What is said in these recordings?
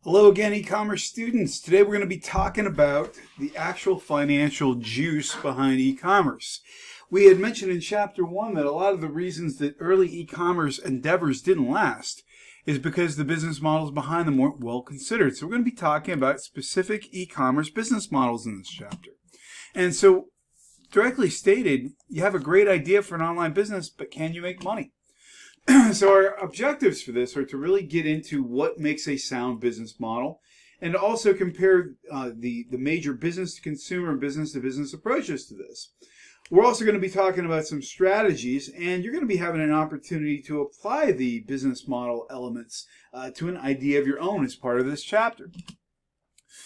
Hello again, e-commerce students. Today we're going to be talking about the actual financial juice behind e-commerce. We had mentioned in Chapter 1 that a lot of the reasons that early e-commerce endeavors didn't last is because the business models behind them weren't well considered. So we're going to be talking about specific e-commerce business models in this chapter. And so, directly stated, you have a great idea for an online business, but can you make money? So our objectives for this are to really get into what makes a sound business model and also compare the major business-to-consumer and business-to-business approaches to this. We're also going to be talking about some strategies, and you're going to be having an opportunity to apply the business model elements to an idea of your own as part of this chapter.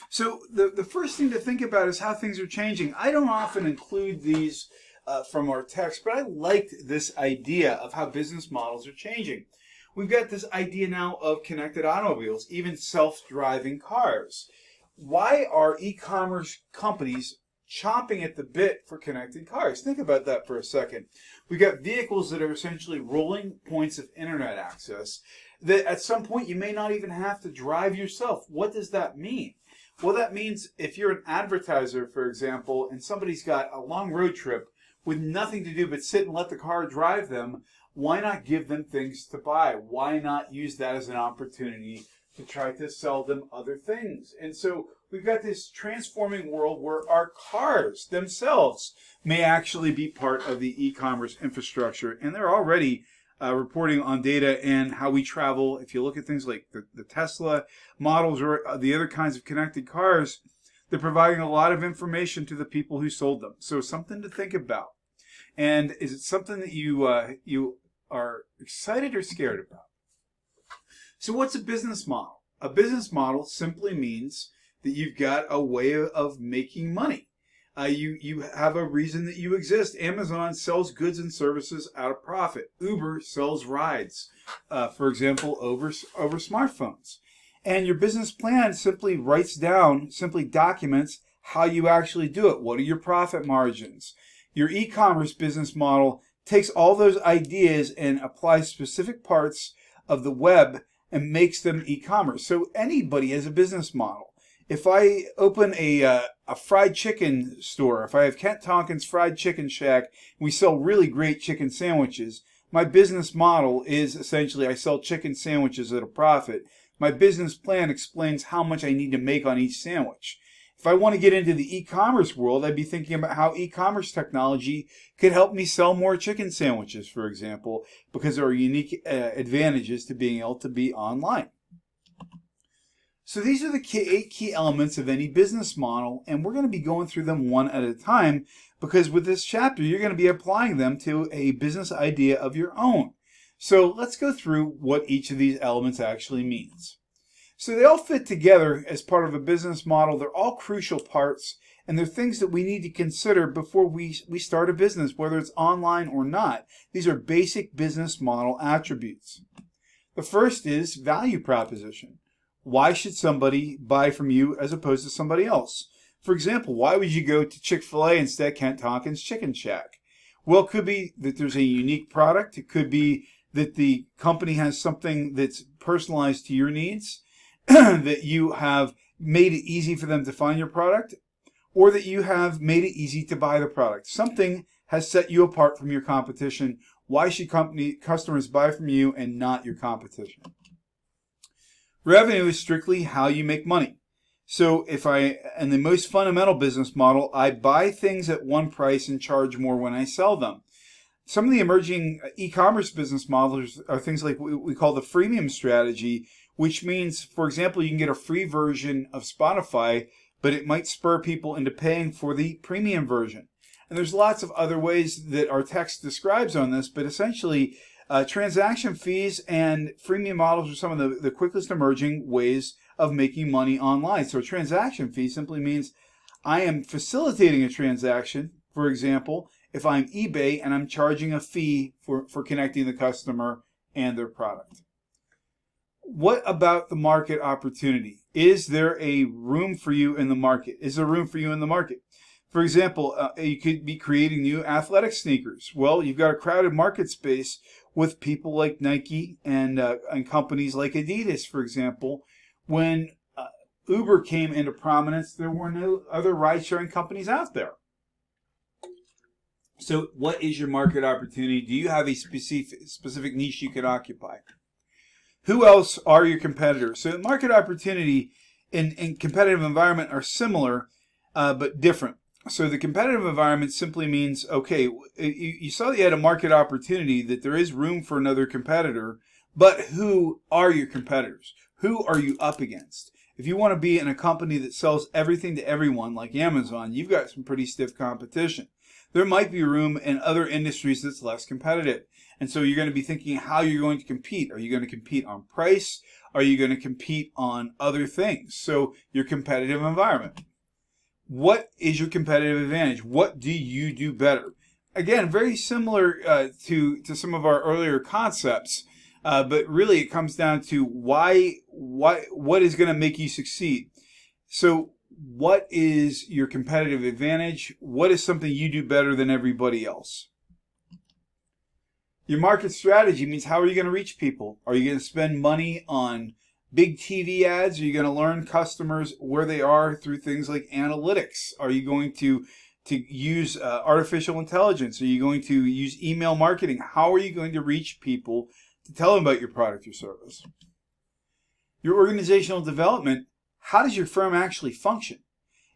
So the first thing to think about is how things are changing. I don't often include these from our text, but I liked this idea of how business models are changing. We've got this idea now of connected automobiles, even self-driving cars. Why are e-commerce companies chomping at the bit for connected cars? Think about that for a second. We've got vehicles that are essentially rolling points of internet access that at some point you may not even have to drive yourself. What does that mean? Well, that means if you're an advertiser, for example, and somebody's got a long road trip with nothing to do but sit and let the car drive them, why not give them things to buy? Why not use that as an opportunity to try to sell them other things? And so we've got this transforming world where our cars themselves may actually be part of the e-commerce infrastructure, and they're already reporting on data and how we travel. If you look at things like the Tesla models or the other kinds of connected cars, they're providing a lot of information to the people who sold them. So something to think about. And is it something that you are excited or scared about? So what's a business model? A business model simply means that you've got a way of making money. You have a reason that you exist. Amazon sells goods and services at a profit. Uber sells rides, for example, over smartphones. And your business plan simply documents how you actually do it. What are your profit margins? Your e-commerce business model takes all those ideas and applies specific parts of the web and makes them e-commerce. So anybody has a business model. If I open a fried chicken store, if I have Kent Tonkin's Fried Chicken Shack, and we sell really great chicken sandwiches, my business model is essentially I sell chicken sandwiches at a profit. My business plan explains how much I need to make on each sandwich. If I want to get into the e-commerce world, I'd be thinking about how e-commerce technology could help me sell more chicken sandwiches, for example, because there are unique advantages to being able to be online. So these are the eight key elements of any business model, and we're going to be going through them one at a time because with this chapter, you're going to be applying them to a business idea of your own. So let's go through what each of these elements actually means. So they all fit together as part of a business model. They're all crucial parts, and they're things that we need to consider before we start a business, whether it's online or not. These are basic business model attributes. The first is value proposition. Why should somebody buy from you as opposed to somebody else? For example, why would you go to Chick-fil-A instead of Kent Tonkin's Chicken Shack? Well, it could be that there's a unique product. It could be that the company has something that's personalized to your needs, that you have made it easy for them to find your product, or that you have made it easy to buy the product. Something has set you apart from your competition. Why should customers buy from you and not your competition? Revenue is strictly how you make money. So in the most fundamental business model, I buy things at one price and charge more when I sell them. Some of the emerging e-commerce business models are things like what we call the freemium strategy, which means, for example, you can get a free version of Spotify, but it might spur people into paying for the premium version. And there's lots of other ways that our text describes on this, but essentially, transaction fees and freemium models are some of the quickest emerging ways of making money online. So a transaction fee simply means I am facilitating a transaction. For example, if I'm eBay and I'm charging a fee for connecting the customer and their product. What about the market opportunity? Is there a room for you in the market? Is there room for you in the market? For example, you could be creating new athletic sneakers. Well, you've got a crowded market space with people like Nike and companies like Adidas, for example. When Uber came into prominence, there were no other ride-sharing companies out there. So what is your market opportunity? Do you have a specific niche you can occupy? Who else are your competitors? So market opportunity and competitive environment are similar, but different. So the competitive environment simply means, okay, you saw that you had a market opportunity, that there is room for another competitor, but who are your competitors? Who are you up against? If you want to be in a company that sells everything to everyone like Amazon, you've got some pretty stiff competition. There might be room in other industries that's less competitive. And so you're going to be thinking how you're going to compete. Are you going to compete on price? Are you going to compete on other things? So your competitive environment. What is your competitive advantage? What do you do better? Again, very similar to some of our earlier concepts, but really it comes down to what is going to make you succeed. So what is your competitive advantage? What is something you do better than everybody else? Your market strategy means how are you going to reach people? Are you going to spend money on big TV ads? Are you going to learn customers where they are through things like analytics? Are you going to use artificial intelligence? Are you going to use email marketing? How are you going to reach people to tell them about your product or service? Your organizational development, how does your firm actually function?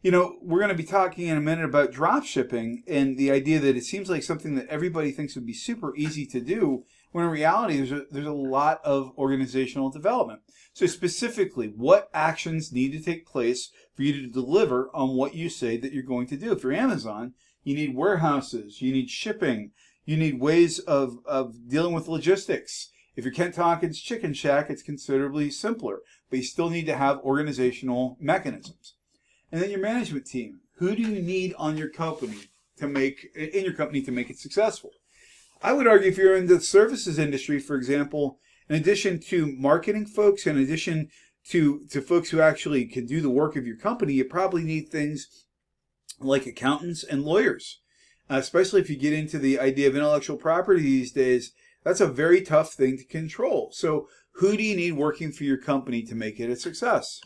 You know, we're going to be talking in a minute about drop shipping and the idea that it seems like something that everybody thinks would be super easy to do, when in reality there's a lot of organizational development. So specifically, what actions need to take place for you to deliver on what you say that you're going to do? If you're Amazon, you need warehouses, you need shipping, you need ways of dealing with logistics. If you're Kent Tonkin's Chicken Shack, it's considerably simpler, but you still need to have organizational mechanisms. And then your management team. Who do you need on your company to make it successful? I would argue if you're in the services industry, for example, in addition to marketing folks, in addition to folks who actually can do the work of your company, you probably need things like accountants and lawyers. Especially if you get into the idea of intellectual property these days, that's a very tough thing to control. So who do you need working for your company to make it a success?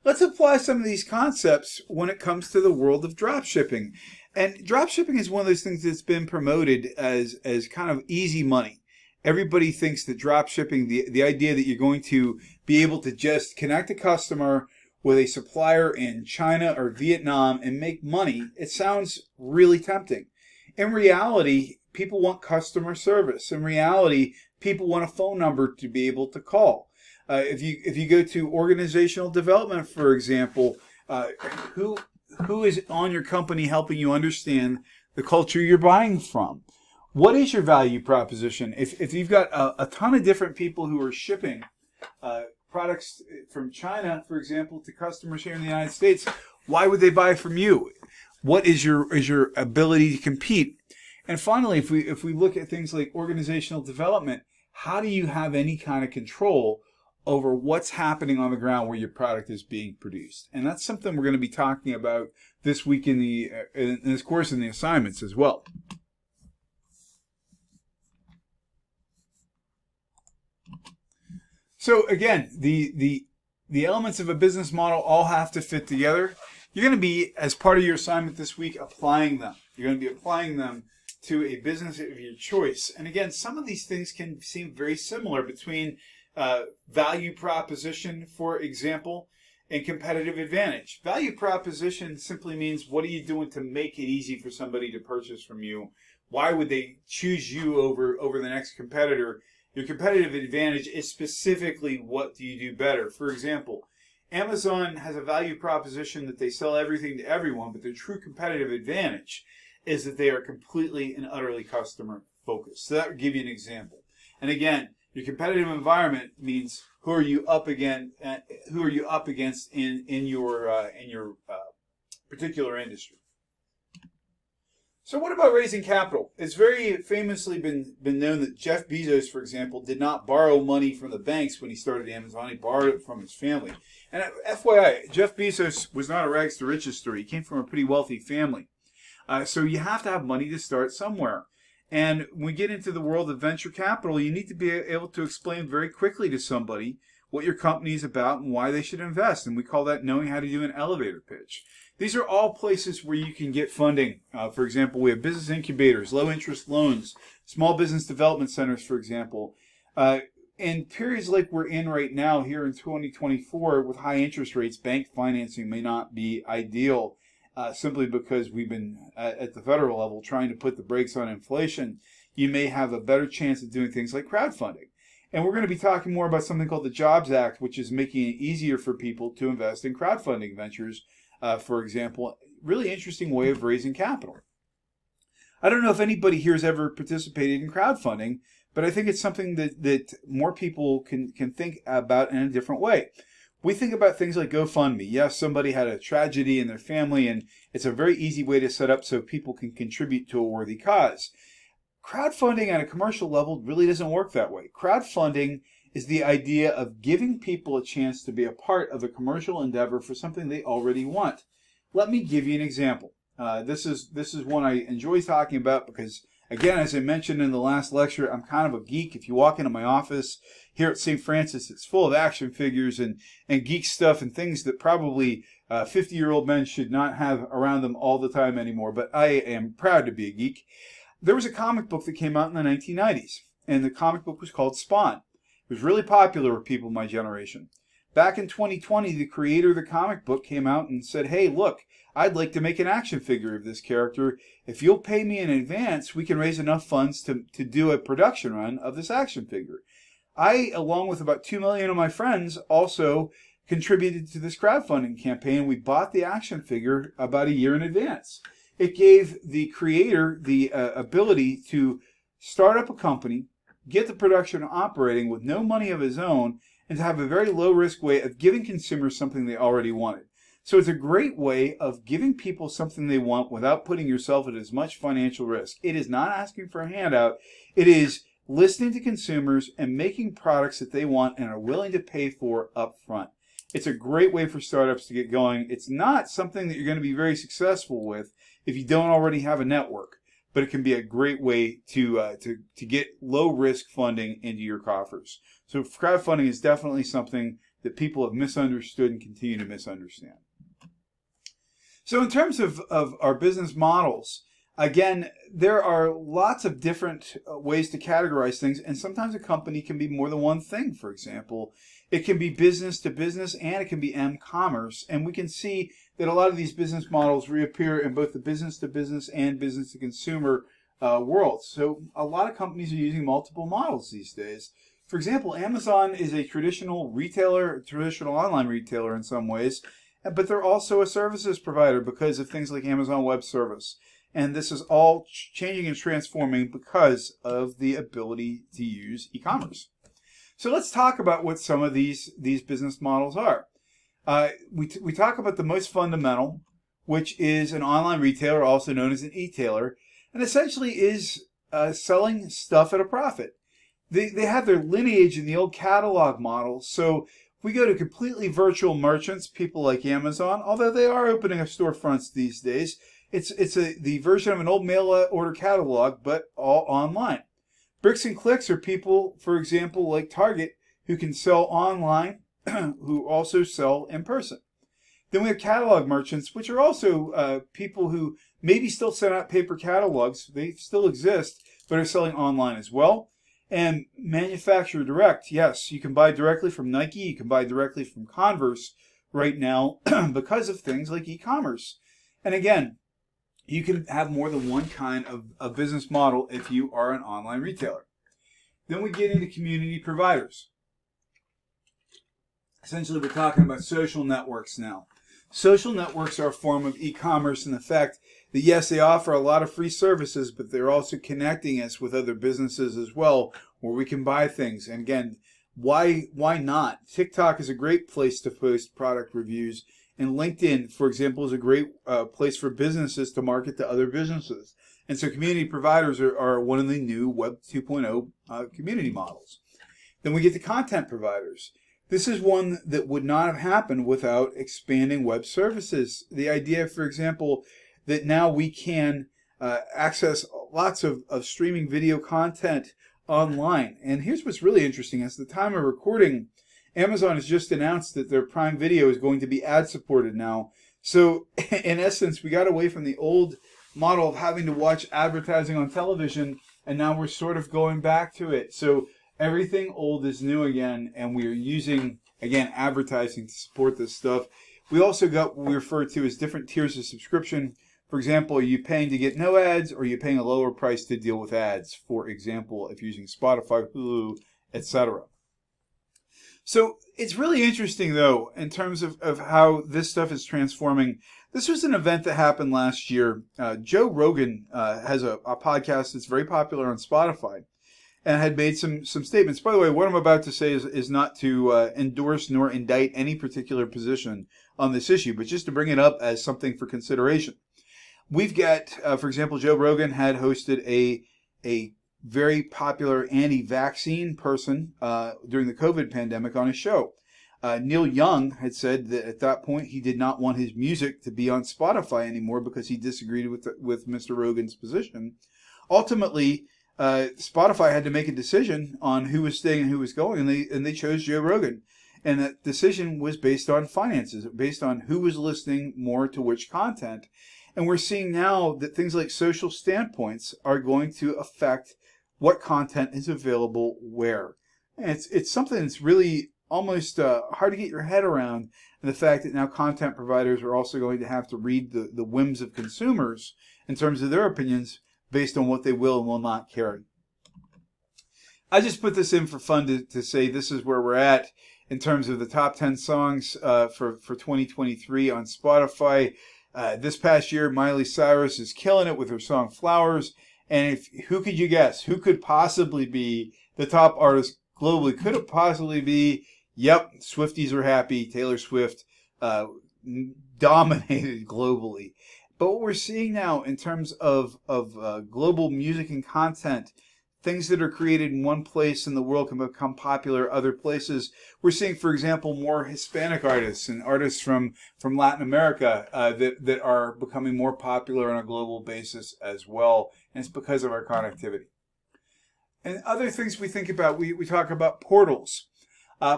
Let's apply some of these concepts when it comes to the world of drop shipping. And drop shipping is one of those things that's been promoted as kind of easy money. Everybody thinks that drop shipping, the idea that you're going to be able to just connect a customer with a supplier in China or Vietnam and make money, it sounds really tempting. In reality, people want customer service. In reality, people want a phone number to be able to call. If you go to organizational development, for example, who is on your company helping you understand the culture you're buying from? What is your value proposition? If you've got a ton of different people who are shipping products from China, for example, to customers here in the United States, why would they buy from you? What is your ability to compete? And finally, if we look at things like organizational development, how do you have any kind of control over what's happening on the ground where your product is being produced? And that's something we're going to be talking about this week in this course in the assignments as well. So again, the elements of a business model all have to fit together. You're going to be, as part of your assignment this week, applying them. You're going to be applying them to a business of your choice. And again, some of these things can seem very similar between value proposition, for example, and competitive advantage. Value proposition simply means, what are you doing to make it easy for somebody to purchase from you? Why would they choose you over the next competitor? Your competitive advantage is specifically, what do you do better? For example, Amazon has a value proposition that they sell everything to everyone, but their true competitive advantage is that they are completely and utterly customer focused. So that would give you an example. And again, your competitive environment means who are you up against in your particular industry. So what about raising capital? It's very famously been known that Jeff Bezos, for example, did not borrow money from the banks when he started Amazon. He borrowed it from his family. And FYI, Jeff Bezos was not a rags to riches story. He came from a pretty wealthy family. So you have to have money to start somewhere. And when we get into the world of venture capital, you need to be able to explain very quickly to somebody what your company is about and why they should invest. And we call that knowing how to do an elevator pitch. These are all places where you can get funding. For example, we have business incubators, low interest loans, small business development centers, for example. In periods like we're in right now here in 2024 with high interest rates, bank financing may not be ideal simply because we've been at the federal level trying to put the brakes on inflation. You may have a better chance of doing things like crowdfunding. And we're going to be talking more about something called the Jobs Act, which is making it easier for people to invest in crowdfunding ventures. For example, really interesting way of raising capital. I don't know if anybody here has ever participated in crowdfunding, but I think it's something that more people can think about in a different way. We think about things like GoFundMe. Yes, somebody had a tragedy in their family, and it's a very easy way to set up so people can contribute to a worthy cause. Crowdfunding at a commercial level really doesn't work that way. Crowdfunding is the idea of giving people a chance to be a part of a commercial endeavor for something they already want. Let me give you an example. This is one I enjoy talking about because, again, as I mentioned in the last lecture, I'm kind of a geek. If you walk into my office here at St. Francis, it's full of action figures and geek stuff and things that probably 50-year-old men should not have around them all the time anymore, but I am proud to be a geek. There was a comic book that came out in the 1990s, and the comic book was called Spawn. It was really popular with people my generation. Back in 2020, the creator of the comic book came out and said, hey, look, I'd like to make an action figure of this character. If you'll pay me in advance, we can raise enough funds to do a production run of this action figure. I, along with about 2 million of my friends, also contributed to this crowdfunding campaign. We bought the action figure about a year in advance. It gave the creator the ability to start up a company, get the production operating with no money of his own, and to have a very low-risk way of giving consumers something they already wanted. So it's a great way of giving people something they want without putting yourself at as much financial risk. It is not asking for a handout. It is listening to consumers and making products that they want and are willing to pay for up front. It's a great way for startups to get going. It's not something that you're going to be very successful with if you don't already have a network, but it can be a great way to get low-risk funding into your coffers. So crowdfunding is definitely something that people have misunderstood and continue to misunderstand. So in terms of our business models, again, there are lots of different ways to categorize things, and sometimes a company can be more than one thing. For example, it can be business to business and it can be m-commerce, and we can see that a lot of these business models reappear in both the business to business and business to consumer worlds. So a lot of companies are using multiple models these days. For example, Amazon is a traditional retailer, traditional online retailer in some ways, but they're also a services provider because of things like Amazon Web Service. And this is all changing and transforming because of the ability to use e-commerce. So let's talk about what some of these business models are. We talk about the most fundamental, which is an online retailer, also known as an e-tailer, and essentially is selling stuff at a profit. They have their lineage in the old catalog model, so if we go to completely virtual merchants, people like Amazon, although they are opening up storefronts these days, it's the version of an old mail order catalog, but all online. Bricks and clicks are people, for example, like Target, who can sell online, who also sell in person. Then we have catalog merchants, which are also people who maybe still send out paper catalogs. They still exist, but are selling online as well. And manufacturer direct, yes, you can buy directly from Nike, you can buy directly from Converse right now because of things like e-commerce. And again, you can have more than one kind of business model if you are an online retailer. Then we get into community providers. Essentially, we're talking about social networks now. Social networks are a form of e-commerce in the fact that, yes, they offer a lot of free services, but they're also connecting us with other businesses as well, where we can buy things. And again, why not? TikTok is a great place to post product reviews, and LinkedIn, for example, is a great place for businesses to market to other businesses. And so community providers are one of the new Web 2.0 community models. Then we get to content providers. This is one that would not have happened without expanding web services. The idea, for example, that now we can access lots of streaming video content online. And here's what's really interesting. At the time of recording, Amazon has just announced that their Prime Video is going to be ad-supported now. So, in essence, we got away from the old model of having to watch advertising on television, and now we're sort of going back to it. So, everything old is new again, and we are using, again, advertising to support this stuff. We also got what we refer to as different tiers of subscription. For example, are you paying to get no ads, or are you paying a lower price to deal with ads? For example, if you're using Spotify, Hulu, etc. So it's really interesting, though, in terms of how this stuff is transforming. This was an event that happened last year. Joe Rogan has a podcast that's very popular on Spotify and had made some statements. By the way, what I'm about to say is not to endorse nor indict any particular position on this issue, but just to bring it up as something for consideration. We've got, for example, Joe Rogan had hosted a very popular anti-vaccine person during the COVID pandemic on his show. Neil Young had said that at that point he did not want his music to be on Spotify anymore because he disagreed with Mr. Rogan's position. Ultimately, Spotify had to make a decision on who was staying and who was going, and they chose Joe Rogan. And that decision was based on finances, based on who was listening more to which content. And we're seeing now that things like social standpoints are going to affect what content is available where. And it's something that's really almost hard to get your head around, and the fact that now content providers are also going to have to read the whims of consumers in terms of their opinions based on what they will and will not carry. I just put this in for fun to say this is where we're at in terms of the top 10 songs for 2023 on Spotify. This past year, Miley Cyrus is killing it with her song Flowers. And who could you guess? Who could possibly be the top artist globally? Could it possibly be, yep, Swifties are happy, Taylor Swift dominated globally. But what we're seeing now in terms of global music and content, things that are created in one place in the world can become popular other places. We're seeing, for example, more Hispanic artists and artists from Latin America that are becoming more popular on a global basis as well. And it's because of our connectivity. And other things we think about, we talk about portals.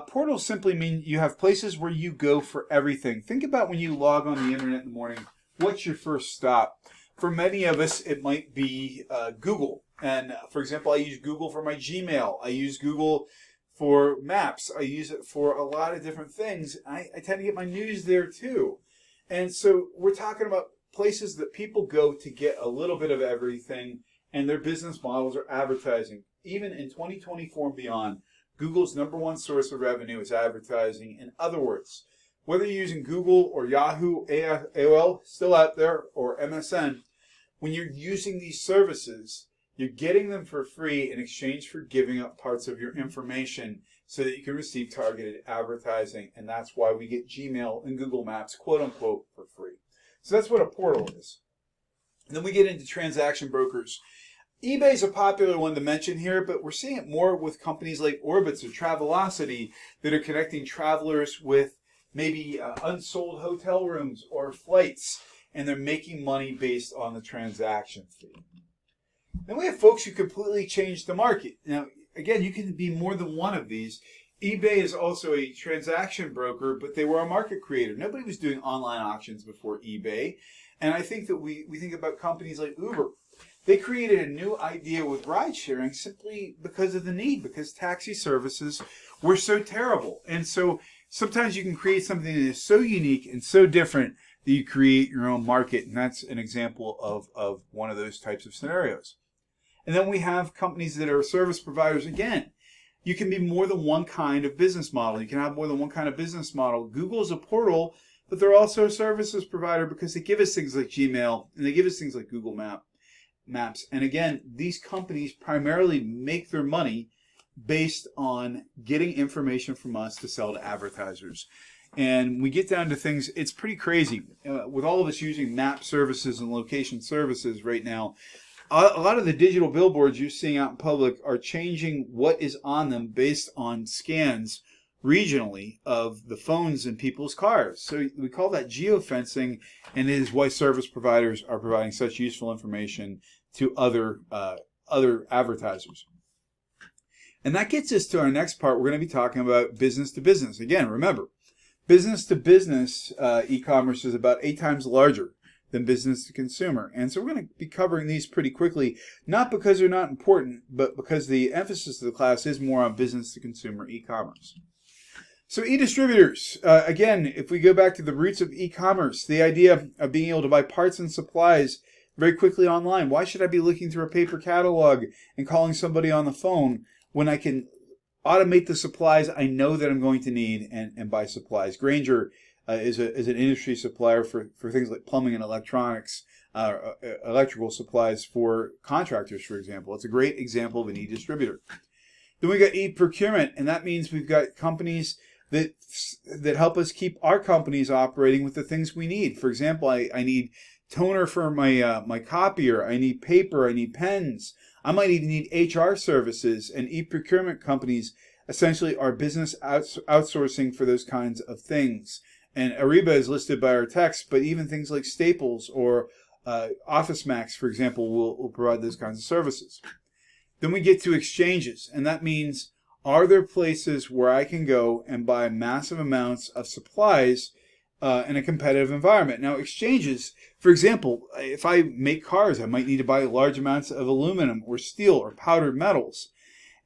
Portals simply mean you have places where you go for everything. Think about when you log on the internet in the morning, what's your first stop? For many of us, it might be Google. And for example, I use Google for my Gmail. I use Google for Maps. I use it for a lot of different things. I tend to get my news there too. And so we're talking about places that people go to get a little bit of everything, and their business models are advertising. Even in 2024 and beyond, Google's #1 source of revenue is advertising. In other words, whether you're using Google or Yahoo, AOL, still out there, or MSN, when you're using these services, you're getting them for free in exchange for giving up parts of your information so that you can receive targeted advertising. And that's why we get Gmail and Google Maps, quote unquote, for free. So that's what a portal is. And then we get into transaction brokers. eBay is a popular one to mention here, but we're seeing it more with companies like Orbitz or Travelocity that are connecting travelers with maybe unsold hotel rooms or flights, and they're making money based on the transaction fee. Then we have folks who completely change the market. Now, again, you can be more than one of these. eBay is also a transaction broker, but they were a market creator. Nobody was doing online auctions before eBay. And I think that we think about companies like Uber. They created a new idea with ride sharing simply because of the need, because taxi services were so terrible. And so sometimes you can create something that is so unique and so different that you create your own market. And that's an example of one of those types of scenarios. And then we have companies that are service providers. Again, you can be more than one kind of business model. You can have more than one kind of business model. Google is a portal, but they're also a services provider because they give us things like Gmail and they give us things like Google Maps. And again, these companies primarily make their money based on getting information from us to sell to advertisers. And we get down to things, it's pretty crazy. With all of us using map services and location services right now, a lot of the digital billboards you're seeing out in public are changing what is on them based on scans regionally of the phones in people's cars. So we call that geofencing, and it is why service providers are providing such useful information to other advertisers. And that gets us to our next part. We're going to be talking about business to business. Again, remember, business to business e-commerce is about 8 times larger than business to consumer. And so we're going to be covering these pretty quickly, not because they're not important, but because the emphasis of the class is more on business to consumer e-commerce. So e-distributors, again, if we go back to the roots of e-commerce, the idea of being able to buy parts and supplies very quickly online. Why should I be looking through a paper catalog and calling somebody on the phone when I can automate the supplies I know that I'm going to need and buy supplies? Grainger is an industry supplier for things like plumbing and electronics, electrical supplies for contractors, for example. It's a great example of an e-distributor. Then we got e-procurement, and that means we've got companies that help us keep our companies operating with the things we need. For example, I need toner for my copier. I need paper. I need pens. I might even need HR services, and e-procurement companies essentially are business outsourcing for those kinds of things. And Ariba is listed by our text, but even things like Staples or Office Max, for example, will provide those kinds of services. Then we get to exchanges, and that means, are there places where I can go and buy massive amounts of supplies in a competitive environment? Now, exchanges, for example, if I make cars, I might need to buy large amounts of aluminum or steel or powdered metals.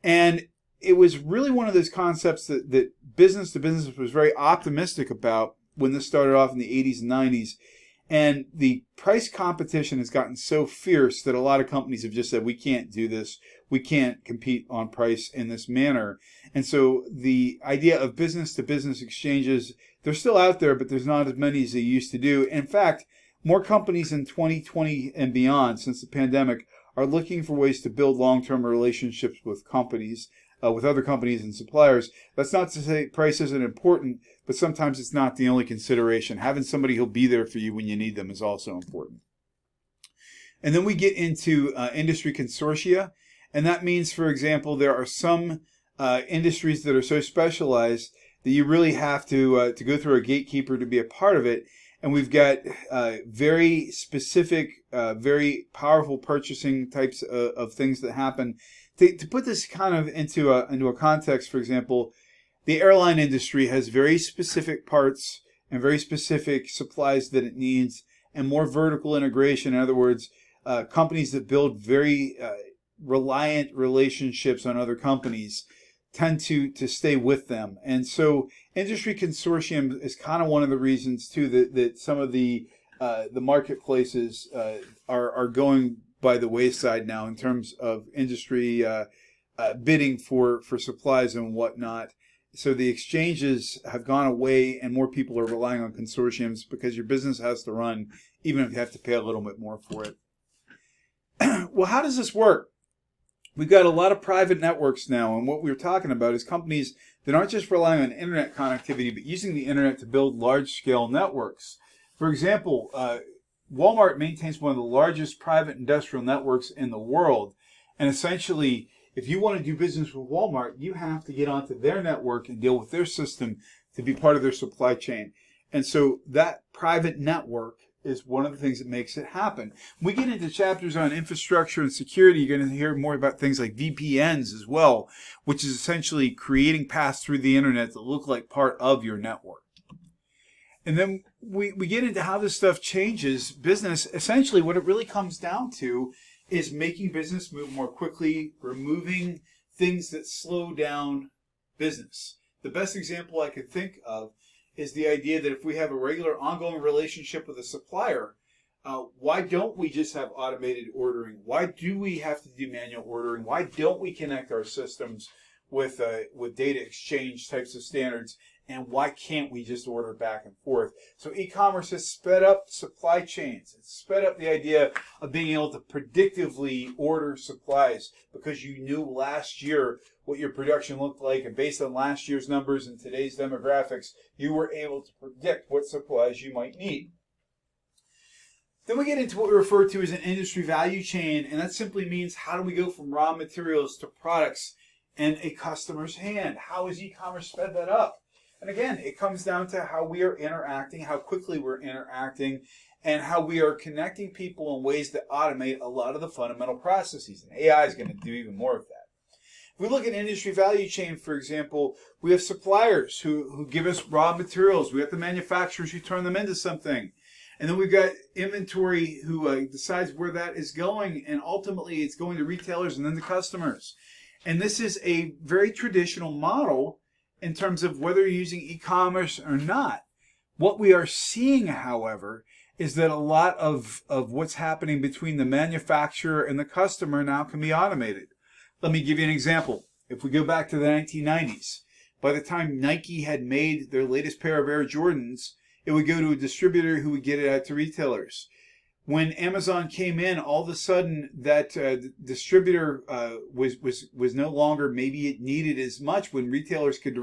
And it was really one of those concepts that business to business was very optimistic about when this started off in the 80s and 90s. And the price competition has gotten so fierce that a lot of companies have just said, we can't do this. We can't compete on price in this manner. And so the idea of business to business exchanges, they're still out there, but there's not as many as they used to do. In fact, more companies in 2020 and beyond, since the pandemic, are looking for ways to build long-term relationships with companies, with other companies and suppliers. That's not to say price isn't important, but sometimes it's not the only consideration. Having somebody who'll be there for you when you need them is also important. And then we get into industry consortia, and that means, for example, there are some industries that are so specialized that you really have to go through a gatekeeper to be a part of it. And we've got very specific, very powerful purchasing types of things that happen. To put this kind of into a context, for example, the airline industry has very specific parts and very specific supplies that it needs, and more vertical integration. In other words, companies that build very reliant relationships on other companies tend to stay with them. And so industry consortium is kind of one of the reasons too that some of the marketplaces are going by the wayside now in terms of industry bidding for supplies and whatnot. So the exchanges have gone away and more people are relying on consortiums because your business has to run even if you have to pay a little bit more for it. Well, how does this work? We've got a lot of private networks now, and what we're talking about is companies that aren't just relying on internet connectivity, but using the internet to build large-scale networks. For example, Walmart maintains one of the largest private industrial networks in the world, and essentially, if you want to do business with Walmart, you have to get onto their network and deal with their system to be part of their supply chain. And so that private network is one of the things that makes it happen. When we get into chapters on infrastructure and security, you're going to hear more about things like VPNs as well, which is essentially creating paths through the internet that look like part of your network. And then we get into how this stuff changes business. Essentially, what it really comes down to is making business move more quickly, removing things that slow down business. The best example I could think of is the idea that if we have a regular ongoing relationship with a supplier, why don't we just have automated ordering? Why do we have to do manual ordering? Why don't we connect our systems with data exchange types of standards? And why can't we just order back and forth? So e-commerce has sped up supply chains. It's sped up the idea of being able to predictively order supplies because you knew last year what your production looked like, and based on last year's numbers and today's demographics, you were able to predict what supplies you might need. Then we get into what we refer to as an industry value chain, and that simply means how do we go from raw materials to products in a customer's hand? How has e-commerce sped that up? And again, it comes down to how we are interacting, how quickly we're interacting, and how we are connecting people in ways that automate a lot of the fundamental processes. And AI is going to do even more of that. If we look at industry value chain, for example, we have suppliers who give us raw materials. We have the manufacturers who turn them into something. And then we've got inventory who decides where that is going, and ultimately it's going to retailers and then to customers. And this is a very traditional model in terms of whether you're using e-commerce or not. What we are seeing, however, is that a lot of what's happening between the manufacturer and the customer now can be automated. Let me give you an example. If we go back to the 1990s, by the time Nike had made their latest pair of Air Jordans, it would go to a distributor who would get it out to retailers. When Amazon came in, all of a sudden that distributor was no longer maybe it needed as much when retailers could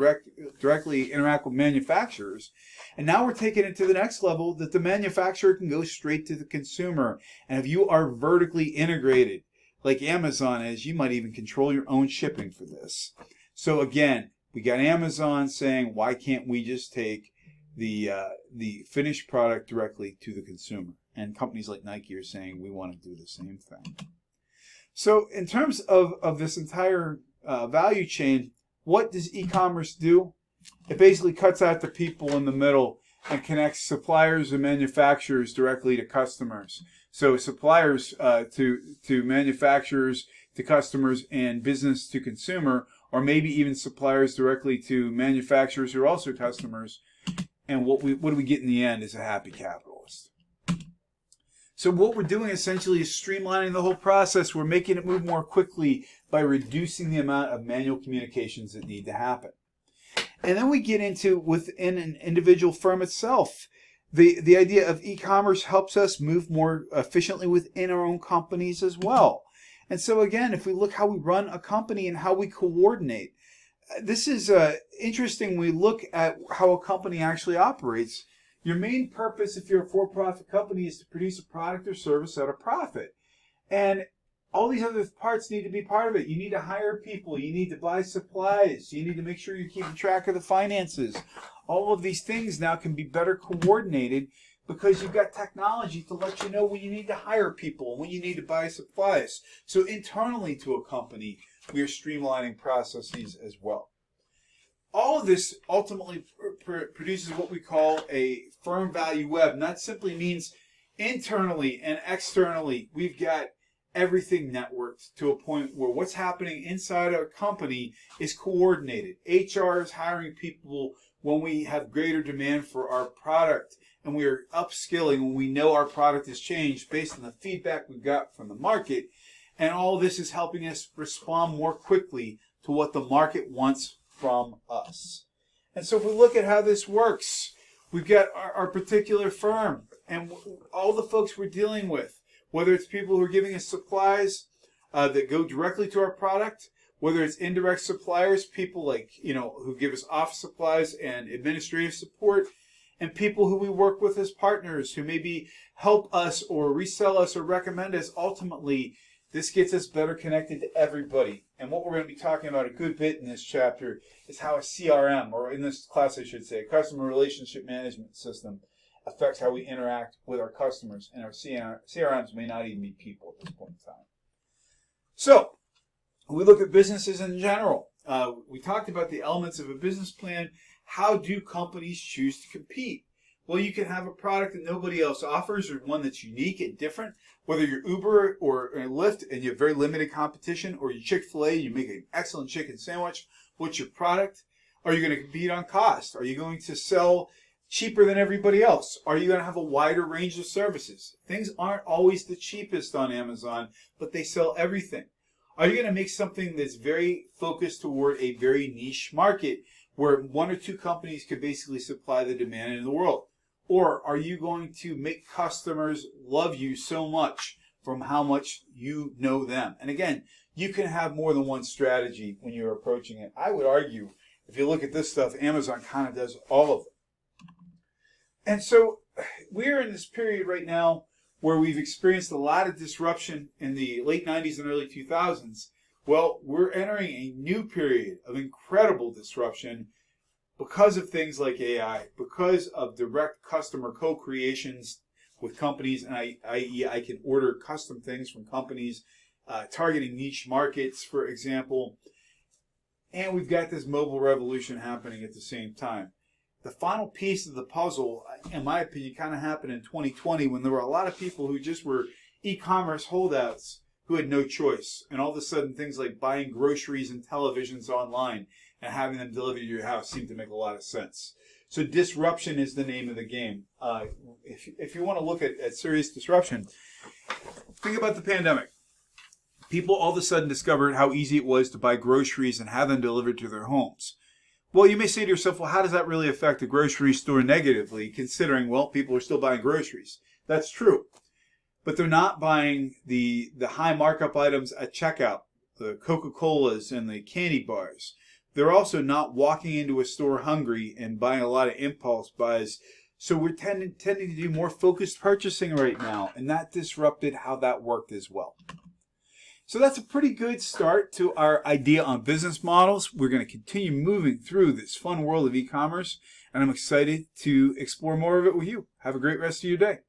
directly interact with manufacturers. And now we're taking it to the next level that the manufacturer can go straight to the consumer. And if you are vertically integrated, like Amazon is, you might even control your own shipping for this. So again, we got Amazon saying, why can't we just take the finished product directly to the consumer? And companies like Nike are saying we want to do the same thing. So in terms of this entire value chain, what does e-commerce do? It basically cuts out the people in the middle and connects suppliers and manufacturers directly to customers. So suppliers to manufacturers, to customers, and business to consumer, or maybe even suppliers directly to manufacturers who are also customers. And what do we get in the end is a happy capitalist. So what we're doing essentially is streamlining the whole process. We're making it move more quickly by reducing the amount of manual communications that need to happen. And then we get into within an individual firm itself. The idea of e-commerce helps us move more efficiently within our own companies as well. And so again, if we look how we run a company and how we coordinate, this is interesting when we look at how a company actually operates. Your main purpose, if you're a for-profit company, is to produce a product or service at a profit. And all these other parts need to be part of it. You need to hire people. You need to buy supplies. You need to make sure you're keeping track of the finances. All of these things now can be better coordinated because you've got technology to let you know when you need to hire people and when you need to buy supplies. So internally to a company, we are streamlining processes as well. All of this ultimately produces what we call a firm value web. And that simply means internally and externally, we've got everything networked to a point where what's happening inside our company is coordinated. HR is hiring people when we have greater demand for our product, and we are upskilling when we know our product has changed based on the feedback we got from the market. And all this is helping us respond more quickly to what the market wants from us. And so if we look at how this works, we've got our particular firm and all the folks we're dealing with, whether it's people who are giving us supplies that go directly to our product, whether it's indirect suppliers, people like, who give us office supplies and administrative support, and people who we work with as partners who maybe help us or resell us or recommend us. Ultimately, this gets us better connected to everybody. And what we're going to be talking about a good bit in this chapter is how a CRM, or in this class I should say, a customer relationship management system, affects how we interact with our customers. And our CRMs may not even be people at this point in time. So, when we look at businesses in general, we talked about the elements of a business plan. How do companies choose to compete? Well, you can have a product that nobody else offers, or one that's unique and different. Whether you're Uber or Lyft and you have very limited competition, or you're Chick-fil-A and you make an excellent chicken sandwich, what's your product? Are you going to compete on cost? Are you going to sell cheaper than everybody else? Are you going to have a wider range of services? Things aren't always the cheapest on Amazon, but they sell everything. Are you going to make something that's very focused toward a very niche market where one or two companies could basically supply the demand in the world? Or are you going to make customers love you so much from how much you know them? And again, you can have more than one strategy when you're approaching it. I would argue, if you look at this stuff, Amazon kind of does all of it. And so we're in this period right now where we've experienced a lot of disruption in the late 90s and early 2000s. Well, we're entering a new period of incredible disruption because of things like AI, because of direct customer co-creations with companies, and i.e. I can order custom things from companies targeting niche markets, for example. and we've got this mobile revolution happening at the same time. The final piece of the puzzle, in my opinion, kind of happened in 2020 when there were a lot of people who just were e-commerce holdouts who had no choice. And all of a sudden, things like buying groceries and televisions online and having them delivered to your house seemed to make a lot of sense. So disruption is the name of the game. If you want to look at serious disruption, think about the pandemic. People all of a sudden discovered how easy it was to buy groceries and have them delivered to their homes. Well, you may say to yourself, well, how does that really affect the grocery store negatively, considering, well, people are still buying groceries? That's true. But they're not buying the high markup items at checkout, the Coca-Colas and the candy bars. They're also not walking into a store hungry and buying a lot of impulse buys. So we're tending to do more focused purchasing right now, and that disrupted how that worked as well. So that's a pretty good start to our idea on business models. We're going to continue moving through this fun world of e-commerce, and I'm excited to explore more of it with you. Have a great rest of your day.